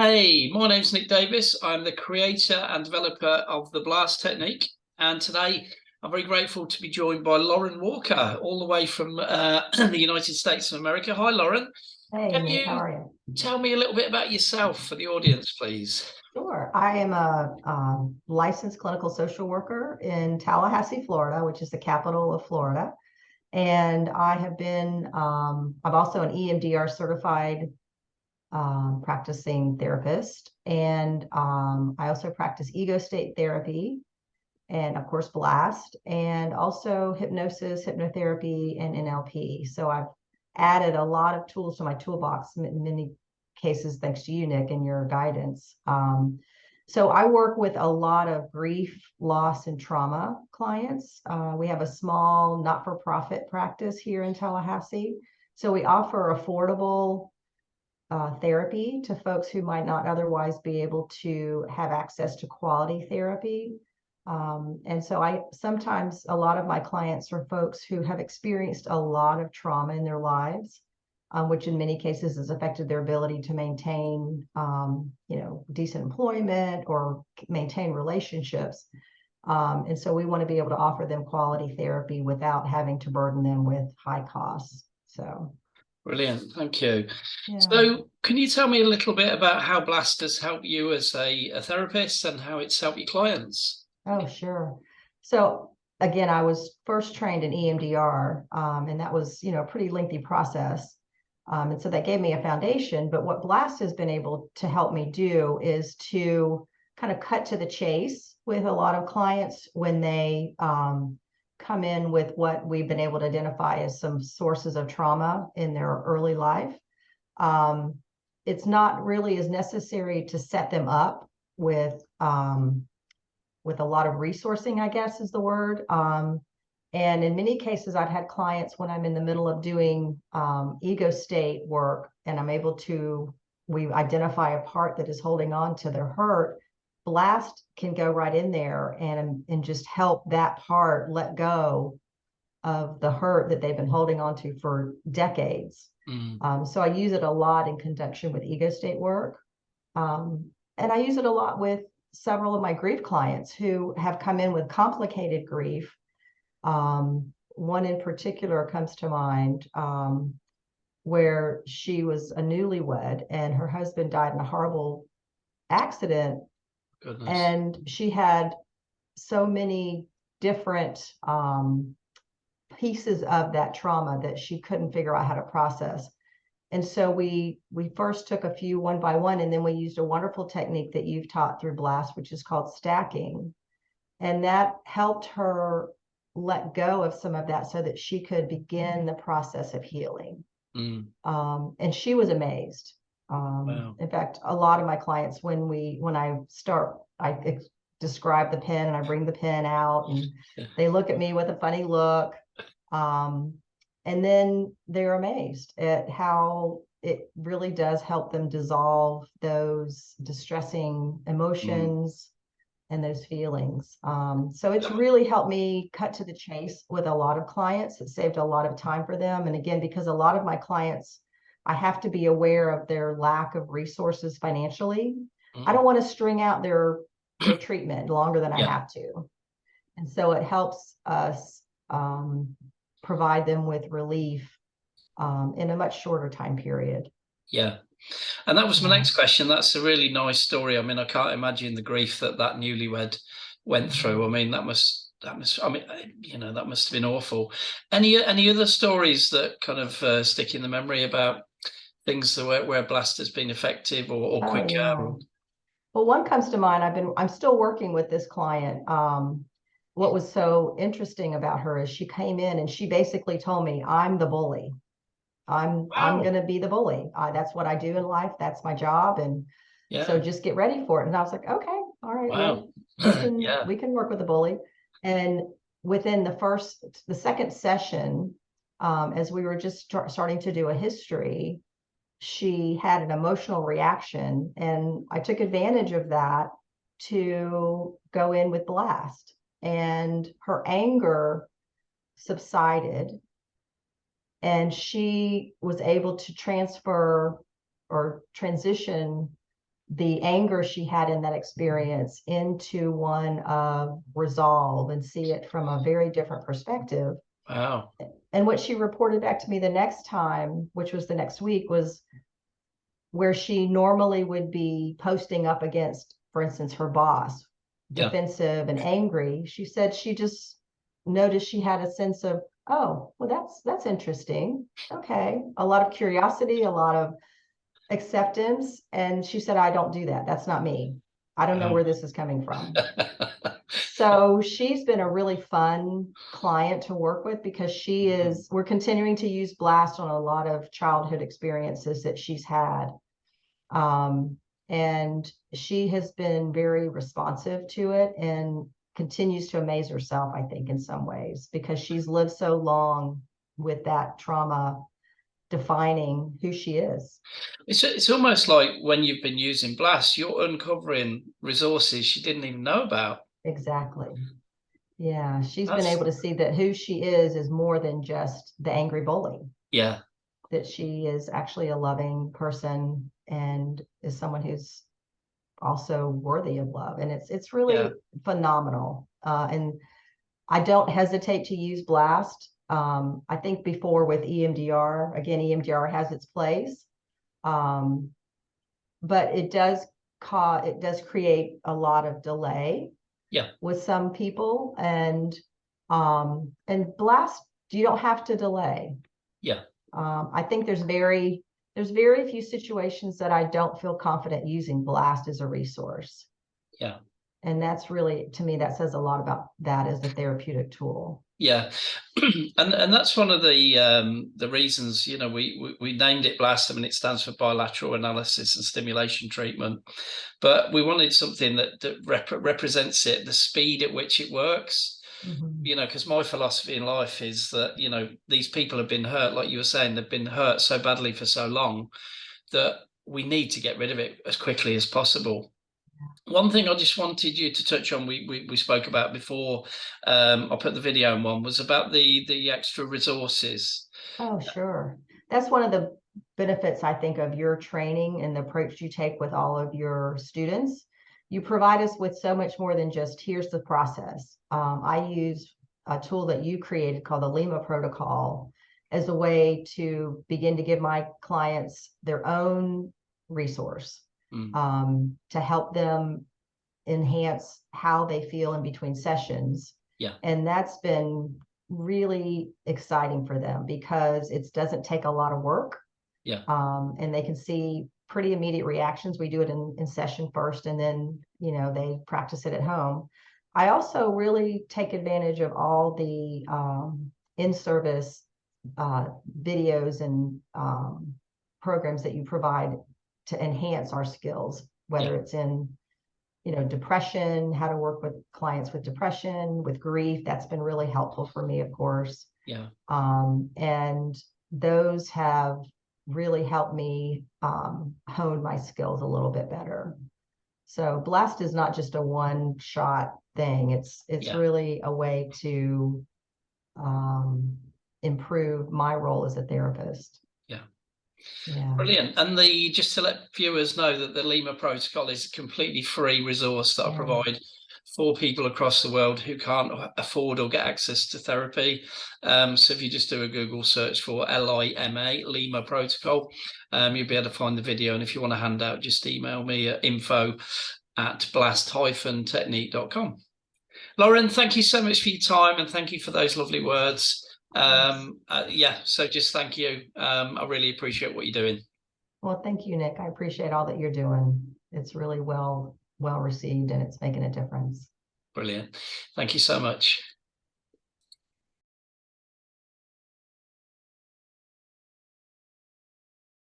Hey, my name's Nick Davis. I'm the creator and developer of the Blast technique. And today I'm very grateful to be joined by Lauren Walker, all the way from the United States of America. Hi, Lauren. Hey, Can Nick, how you are you? tell me a little bit about yourself for the audience, please? Sure. I am a licensed clinical social worker in Tallahassee, Florida, which is the capital of Florida. And I'm also an EMDR certified practicing therapist. And I also practice ego state therapy and, of course, Blast, and also hypnosis, hypnotherapy, and NLP. So I've added a lot of tools to my toolbox, in many cases, thanks to you, Nick, and your guidance. So I work with a lot of grief, loss, and trauma clients. We have a small not-for-profit practice here in Tallahassee. So we offer affordable therapy to folks who might not otherwise be able to have access to quality therapy. And so sometimes a lot of my clients are folks who have experienced a lot of trauma in their lives, which in many cases has affected their ability to maintain, decent employment or maintain relationships. And so we want to be able to offer them quality therapy without having to burden them with high costs. So, Brilliant, thank you. yeah. So, can you tell me a little bit about how Blast has helped you as a therapist and how it's helped your clients? Oh, sure. So again, I was first trained in EMDR, and that was, a pretty lengthy process. And so that gave me a foundation. But what Blast has been able to help me do is to kind of cut to the chase with a lot of clients when they come in with what we've been able to identify as some sources of trauma in their early life. Um, it's not really as necessary to set them up with a lot of resourcing, I guess is the word. And in many cases, I've had clients when I'm in the middle of doing ego state work and we identify a part that is holding on to their hurt. Blast can go right in there and just help that part let go of the hurt that they've been holding on to for decades. Mm. So I use it a lot in conjunction with ego state work. And I use it a lot with several of my grief clients who have come in with complicated grief. One in particular comes to mind, where she was a newlywed and her husband died in a horrible accident. Goodness. And she had so many different pieces of that trauma that she couldn't figure out how to process. And so we first took a few one by one, and then we used a wonderful technique that you've taught through Blast, which is called stacking. And that helped her let go of some of that so that she could begin the process of healing. Mm. And she was amazed. Wow. In fact, a lot of my clients, when I start, describe the pen and I bring the pen out, and Yeah. they look at me with a funny look. Um, and then they're amazed at how it really does help them dissolve those distressing Mm. emotions and those feelings. So it's really helped me cut to the chase with a lot of clients. It saved a lot of time for them. And again, because a lot of my clients, I have to be aware of their lack of resources financially. I don't Mm. want to string out their treatment longer than I Yeah. have to. And so it helps us provide them with relief in a much shorter time period. Yeah. And that was my Yeah. next question. That's a really nice story. I mean, I can't imagine the grief that newlywed went through. I Mhm. mean, I mean, that must have been awful. Any other stories that kind of stick in the memory about things where Blast has been effective or Oh quicker? yeah. Well, one comes to mind. I'm still working with this client. What was so interesting about her is she came in and she basically told me, I'm the bully. I'm Wow. going to be the bully. That's what I do in life. That's my job. And so Yeah. just get ready for it. And I was like, okay, all right, well, Wow. we can Yeah. we can work with the bully. And within the second session, as we were just starting to do a history, she had an emotional reaction, and I took advantage of that to go in with Blast. And her anger subsided, and she was able to transfer or transition the anger she had in that experience into one of resolve and see it from a very different perspective. Wow. And what she reported back to me the next time, which was the next week, was where she normally would be posting up against, for instance, her boss, defensive and angry. She said she just noticed she had a sense of, oh, well, that's interesting. Okay. A lot of curiosity, a lot of acceptance. And she said, I don't do that. That's not me. I don't know where this is coming from. So she's been a really fun client to work with because we're continuing to use Blast on a lot of childhood experiences that she's had. And she has been very responsive to it and continues to amaze herself, I think, in some ways, because she's lived so long with that trauma defining who she is. It's almost like when you've been using Blast, you're uncovering resources she didn't even know about. Exactly. Yeah, she's been able to see that who she is more than just the angry bully. Yeah. That she is actually a loving person and is someone who's also worthy of love. And it's really phenomenal. And I don't hesitate to use Blast. I think before with EMDR, again, EMDR has its place. But it does create a lot of delay with some people. And Blast, you don't have to delay. I think there's very few situations that I don't feel confident using Blast as a resource. And that's really, to me, that says a lot about that as a therapeutic tool. Yeah, and that's one of the reasons, you know, we named it Blast. I mean, it stands for bilateral analysis and stimulation treatment, but we wanted something that represents it, the speed at which it works. You know, because my philosophy in life is that, you know, these people have been hurt, like you were saying, they've been hurt so badly for so long that we need to get rid of it as quickly as possible. One thing I just wanted you to touch on, we spoke about before, I put the video in one, was about the extra resources. Oh, sure. That's one of the benefits, I think, of your training and the approach you take with all of your students. You provide us with so much more than just, here's the process. I use a tool that you created called the Lima protocol as a way to begin to give my clients their own resource to help them enhance how they feel in between sessions. And that's been really exciting for them because it doesn't take a lot of work. And they can see pretty immediate reactions. We do it in session first, and then, you know, they practice it at home. I also really take advantage of all the in-service videos and programs that you provide to enhance our skills, whether it's in, you know, depression, how to work with clients with depression, with grief. That's been really helpful for me, of course. And those have really helped me hone my skills a little bit better. So Blast is not just a one-shot thing. It's really a way to improve my role as a therapist. Brilliant. And just to let viewers know that the Lima protocol is a completely free resource that I provide for people across the world who can't afford or get access to therapy. So if you just do a Google search for LIMA, Lima protocol, you'll be able to find the video. And if you want a handout, just email me at info@blast-technique.com. Lauren, thank you so much for your time, and thank you for those lovely words. So just thank you. I really appreciate what you're doing. Well, thank you, Nick. I appreciate all that you're doing. It's really well received, and it's making a difference. Brilliant. Thank you so much.